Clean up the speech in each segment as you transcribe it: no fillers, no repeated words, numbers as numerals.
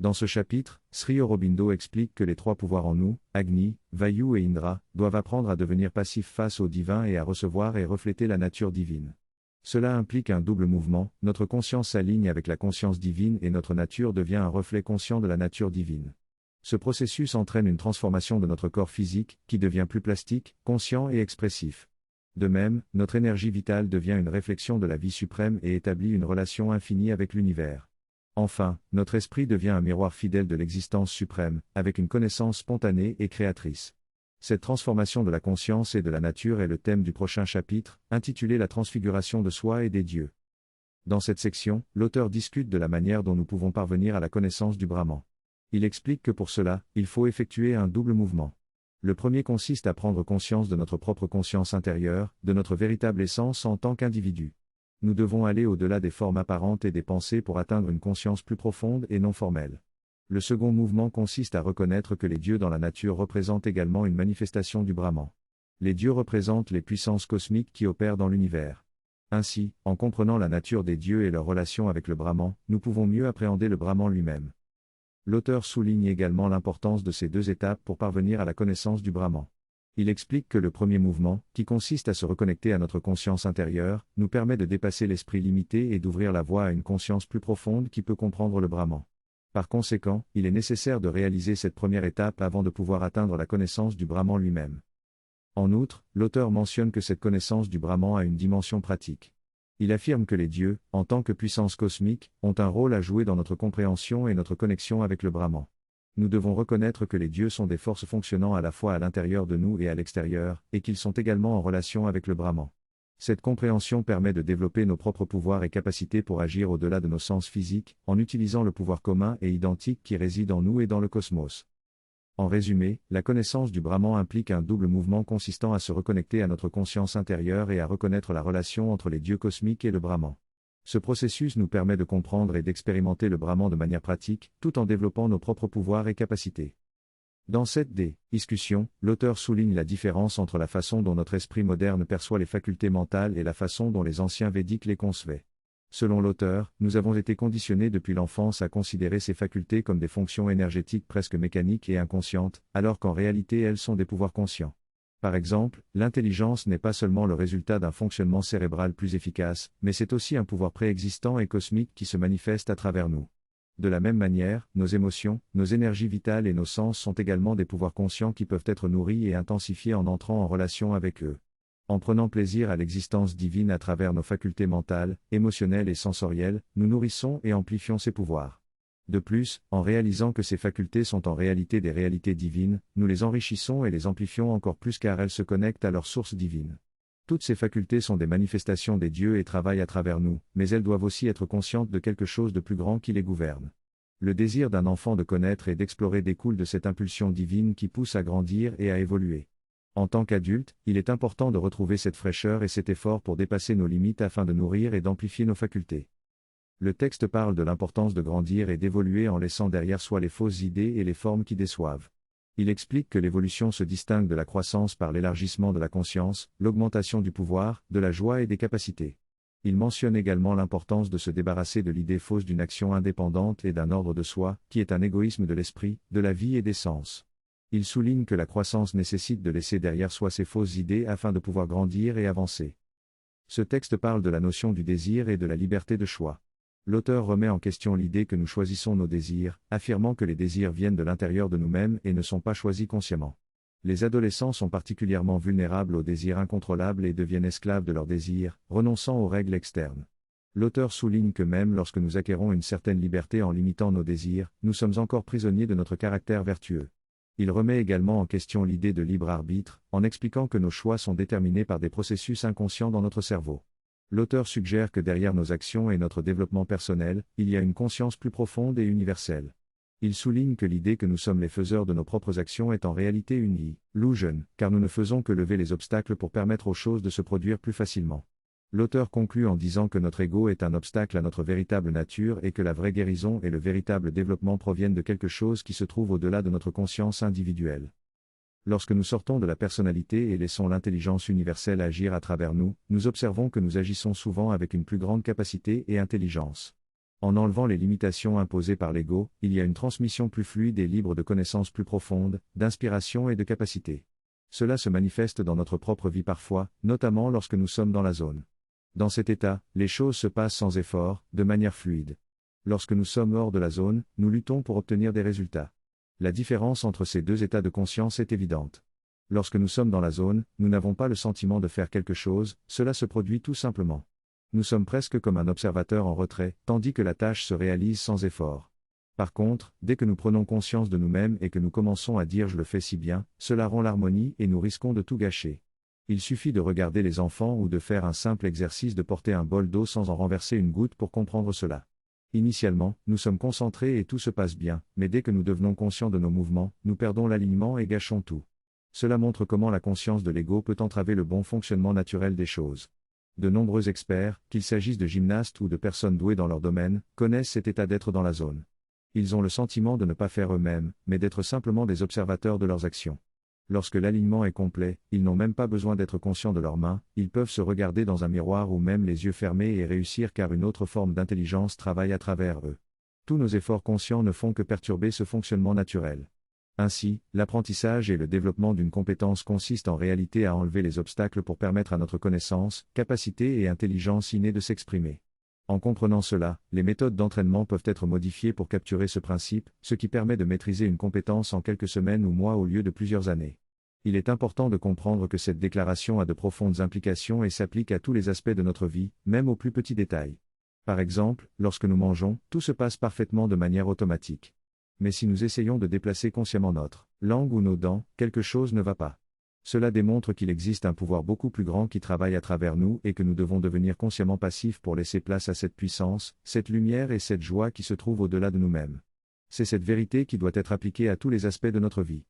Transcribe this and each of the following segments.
Dans ce chapitre, Sri Aurobindo explique que les trois pouvoirs en nous, Agni, Vayu et Indra, doivent apprendre à devenir passifs face au divin et à recevoir et refléter la nature divine. Cela implique un double mouvement, notre conscience s'aligne avec la conscience divine et notre nature devient un reflet conscient de la nature divine. Ce processus entraîne une transformation de notre corps physique, qui devient plus plastique, conscient et expressif. De même, notre énergie vitale devient une réflexion de la vie suprême et établit une relation infinie avec l'univers. Enfin, notre esprit devient un miroir fidèle de l'existence suprême, avec une connaissance spontanée et créatrice. Cette transformation de la conscience et de la nature est le thème du prochain chapitre, intitulé La transfiguration de soi et des dieux. Dans cette section, l'auteur discute de la manière dont nous pouvons parvenir à la connaissance du Brahman. Il explique que pour cela, il faut effectuer un double mouvement. Le premier consiste à prendre conscience de notre propre conscience intérieure, de notre véritable essence en tant qu'individu. Nous devons aller au-delà des formes apparentes et des pensées pour atteindre une conscience plus profonde et non formelle. Le second mouvement consiste à reconnaître que les dieux dans la nature représentent également une manifestation du Brahman. Les dieux représentent les puissances cosmiques qui opèrent dans l'univers. Ainsi, en comprenant la nature des dieux et leur relation avec le Brahman, nous pouvons mieux appréhender le Brahman lui-même. L'auteur souligne également l'importance de ces deux étapes pour parvenir à la connaissance du Brahman. Il explique que le premier mouvement, qui consiste à se reconnecter à notre conscience intérieure, nous permet de dépasser l'esprit limité et d'ouvrir la voie à une conscience plus profonde qui peut comprendre le Brahman. Par conséquent, il est nécessaire de réaliser cette première étape avant de pouvoir atteindre la connaissance du Brahman lui-même. En outre, l'auteur mentionne que cette connaissance du Brahman a une dimension pratique. Il affirme que les dieux, en tant que puissance cosmique, ont un rôle à jouer dans notre compréhension et notre connexion avec le Brahman. Nous devons reconnaître que les dieux sont des forces fonctionnant à la fois à l'intérieur de nous et à l'extérieur, et qu'ils sont également en relation avec le Brahman. Cette compréhension permet de développer nos propres pouvoirs et capacités pour agir au-delà de nos sens physiques, en utilisant le pouvoir commun et identique qui réside en nous et dans le cosmos. En résumé, la connaissance du Brahman implique un double mouvement consistant à se reconnecter à notre conscience intérieure et à reconnaître la relation entre les dieux cosmiques et le Brahman. Ce processus nous permet de comprendre et d'expérimenter le Brahman de manière pratique, tout en développant nos propres pouvoirs et capacités. Dans cette discussion, l'auteur souligne la différence entre la façon dont notre esprit moderne perçoit les facultés mentales et la façon dont les anciens védiques les concevaient. Selon l'auteur, nous avons été conditionnés depuis l'enfance à considérer ces facultés comme des fonctions énergétiques presque mécaniques et inconscientes, alors qu'en réalité elles sont des pouvoirs conscients. Par exemple, l'intelligence n'est pas seulement le résultat d'un fonctionnement cérébral plus efficace, mais c'est aussi un pouvoir préexistant et cosmique qui se manifeste à travers nous. De la même manière, nos émotions, nos énergies vitales et nos sens sont également des pouvoirs conscients qui peuvent être nourris et intensifiés en entrant en relation avec eux. En prenant plaisir à l'existence divine à travers nos facultés mentales, émotionnelles et sensorielles, nous nourrissons et amplifions ces pouvoirs. De plus, en réalisant que ces facultés sont en réalité des réalités divines, nous les enrichissons et les amplifions encore plus car elles se connectent à leur source divine. Toutes ces facultés sont des manifestations des dieux et travaillent à travers nous, mais elles doivent aussi être conscientes de quelque chose de plus grand qui les gouverne. Le désir d'un enfant de connaître et d'explorer découle de cette impulsion divine qui pousse à grandir et à évoluer. En tant qu'adulte, il est important de retrouver cette fraîcheur et cet effort pour dépasser nos limites afin de nourrir et d'amplifier nos facultés. Le texte parle de l'importance de grandir et d'évoluer en laissant derrière soi les fausses idées et les formes qui déçoivent. Il explique que l'évolution se distingue de la croissance par l'élargissement de la conscience, l'augmentation du pouvoir, de la joie et des capacités. Il mentionne également l'importance de se débarrasser de l'idée fausse d'une action indépendante et d'un ordre de soi, qui est un égoïsme de l'esprit, de la vie et des sens. Il souligne que la croissance nécessite de laisser derrière soi ces fausses idées afin de pouvoir grandir et avancer. Ce texte parle de la notion du désir et de la liberté de choix. L'auteur remet en question l'idée que nous choisissons nos désirs, affirmant que les désirs viennent de l'intérieur de nous-mêmes et ne sont pas choisis consciemment. Les adolescents sont particulièrement vulnérables aux désirs incontrôlables et deviennent esclaves de leurs désirs, renonçant aux règles externes. L'auteur souligne que même lorsque nous acquérons une certaine liberté en limitant nos désirs, nous sommes encore prisonniers de notre caractère vertueux. Il remet également en question l'idée de libre arbitre, en expliquant que nos choix sont déterminés par des processus inconscients dans notre cerveau. L'auteur suggère que derrière nos actions et notre développement personnel, il y a une conscience plus profonde et universelle. Il souligne que l'idée que nous sommes les faiseurs de nos propres actions est en réalité une illusion, car nous ne faisons que lever les obstacles pour permettre aux choses de se produire plus facilement. L'auteur conclut en disant que notre ego est un obstacle à notre véritable nature et que la vraie guérison et le véritable développement proviennent de quelque chose qui se trouve au-delà de notre conscience individuelle. Lorsque nous sortons de la personnalité et laissons l'intelligence universelle agir à travers nous, nous observons que nous agissons souvent avec une plus grande capacité et intelligence. En enlevant les limitations imposées par l'ego, il y a une transmission plus fluide et libre de connaissances plus profondes, d'inspiration et de capacité. Cela se manifeste dans notre propre vie parfois, notamment lorsque nous sommes dans la zone. Dans cet état, les choses se passent sans effort, de manière fluide. Lorsque nous sommes hors de la zone, nous luttons pour obtenir des résultats. La différence entre ces deux états de conscience est évidente. Lorsque nous sommes dans la zone, nous n'avons pas le sentiment de faire quelque chose, cela se produit tout simplement. Nous sommes presque comme un observateur en retrait, tandis que la tâche se réalise sans effort. Par contre, dès que nous prenons conscience de nous-mêmes et que nous commençons à dire « je le fais si bien », cela rend l'harmonie et nous risquons de tout gâcher. Il suffit de regarder les enfants ou de faire un simple exercice de porter un bol d'eau sans en renverser une goutte pour comprendre cela. Initialement, nous sommes concentrés et tout se passe bien, mais dès que nous devenons conscients de nos mouvements, nous perdons l'alignement et gâchons tout. Cela montre comment la conscience de l'ego peut entraver le bon fonctionnement naturel des choses. De nombreux experts, qu'il s'agisse de gymnastes ou de personnes douées dans leur domaine, connaissent cet état d'être dans la zone. Ils ont le sentiment de ne pas faire eux-mêmes, mais d'être simplement des observateurs de leurs actions. Lorsque l'alignement est complet, ils n'ont même pas besoin d'être conscients de leurs mains, ils peuvent se regarder dans un miroir ou même les yeux fermés et réussir car une autre forme d'intelligence travaille à travers eux. Tous nos efforts conscients ne font que perturber ce fonctionnement naturel. Ainsi, l'apprentissage et le développement d'une compétence consistent en réalité à enlever les obstacles pour permettre à notre connaissance, capacité et intelligence innée de s'exprimer. En comprenant cela, les méthodes d'entraînement peuvent être modifiées pour capturer ce principe, ce qui permet de maîtriser une compétence en quelques semaines ou mois au lieu de plusieurs années. Il est important de comprendre que cette déclaration a de profondes implications et s'applique à tous les aspects de notre vie, même aux plus petits détails. Par exemple, lorsque nous mangeons, tout se passe parfaitement de manière automatique. Mais si nous essayons de déplacer consciemment notre langue ou nos dents, quelque chose ne va pas. Cela démontre qu'il existe un pouvoir beaucoup plus grand qui travaille à travers nous et que nous devons devenir consciemment passifs pour laisser place à cette puissance, cette lumière et cette joie qui se trouvent au-delà de nous-mêmes. C'est cette vérité qui doit être appliquée à tous les aspects de notre vie.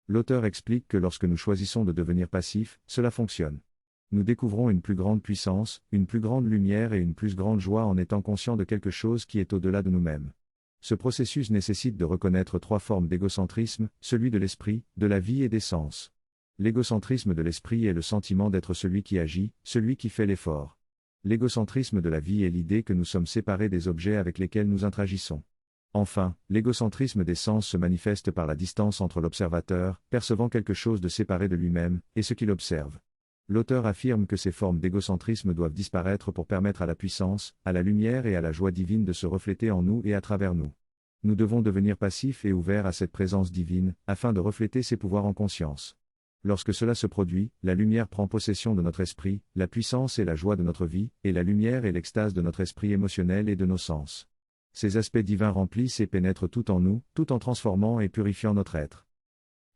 L'auteur explique que lorsque nous choisissons de devenir passifs, cela fonctionne. Nous découvrons une plus grande puissance, une plus grande lumière et une plus grande joie en étant conscients de quelque chose qui est au-delà de nous-mêmes. Ce processus nécessite de reconnaître trois formes d'égocentrisme, celui de l'esprit, de la vie et des sens. L'égocentrisme de l'esprit est le sentiment d'être celui qui agit, celui qui fait l'effort. L'égocentrisme de la vie est l'idée que nous sommes séparés des objets avec lesquels nous interagissons. Enfin, l'égocentrisme des sens se manifeste par la distance entre l'observateur, percevant quelque chose de séparé de lui-même, et ce qu'il observe. L'auteur affirme que ces formes d'égocentrisme doivent disparaître pour permettre à la puissance, à la lumière et à la joie divine de se refléter en nous et à travers nous. Nous devons devenir passifs et ouverts à cette présence divine, afin de refléter ses pouvoirs en conscience. Lorsque cela se produit, la lumière prend possession de notre esprit, la puissance et la joie de notre vie, et la lumière et l'extase de notre esprit émotionnel et de nos sens. Ces aspects divins remplissent et pénètrent tout en nous, tout en transformant et purifiant notre être.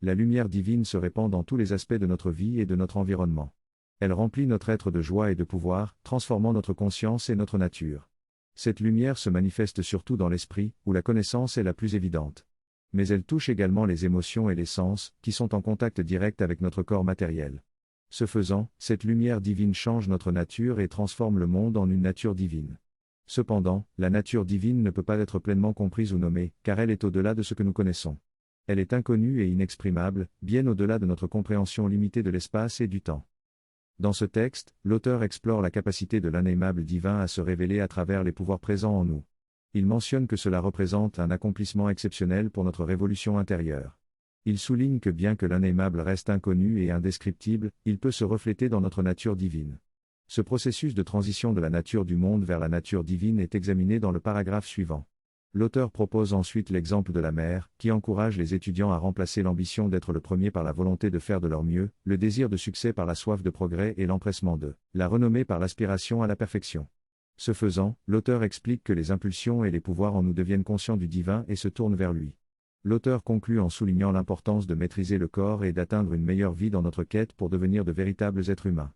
La lumière divine se répand dans tous les aspects de notre vie et de notre environnement. Elle remplit notre être de joie et de pouvoir, transformant notre conscience et notre nature. Cette lumière se manifeste surtout dans l'esprit, où la connaissance est la plus évidente. Mais elle touche également les émotions et les sens, qui sont en contact direct avec notre corps matériel. Ce faisant, cette lumière divine change notre nature et transforme le monde en une nature divine. Cependant, la nature divine ne peut pas être pleinement comprise ou nommée, car elle est au-delà de ce que nous connaissons. Elle est inconnue et inexprimable, bien au-delà de notre compréhension limitée de l'espace et du temps. Dans ce texte, l'auteur explore la capacité de l'inaimable divin à se révéler à travers les pouvoirs présents en nous. Il mentionne que cela représente un accomplissement exceptionnel pour notre révolution intérieure. Il souligne que bien que l'inaimable reste inconnu et indescriptible, il peut se refléter dans notre nature divine. Ce processus de transition de la nature du monde vers la nature divine est examiné dans le paragraphe suivant. L'auteur propose ensuite l'exemple de la mère, qui encourage les étudiants à remplacer l'ambition d'être le premier par la volonté de faire de leur mieux, le désir de succès par la soif de progrès et l'empressement de la renommée par l'aspiration à la perfection. Ce faisant, l'auteur explique que les impulsions et les pouvoirs en nous deviennent conscients du divin et se tournent vers lui. L'auteur conclut en soulignant l'importance de maîtriser le corps et d'atteindre une meilleure vie dans notre quête pour devenir de véritables êtres humains.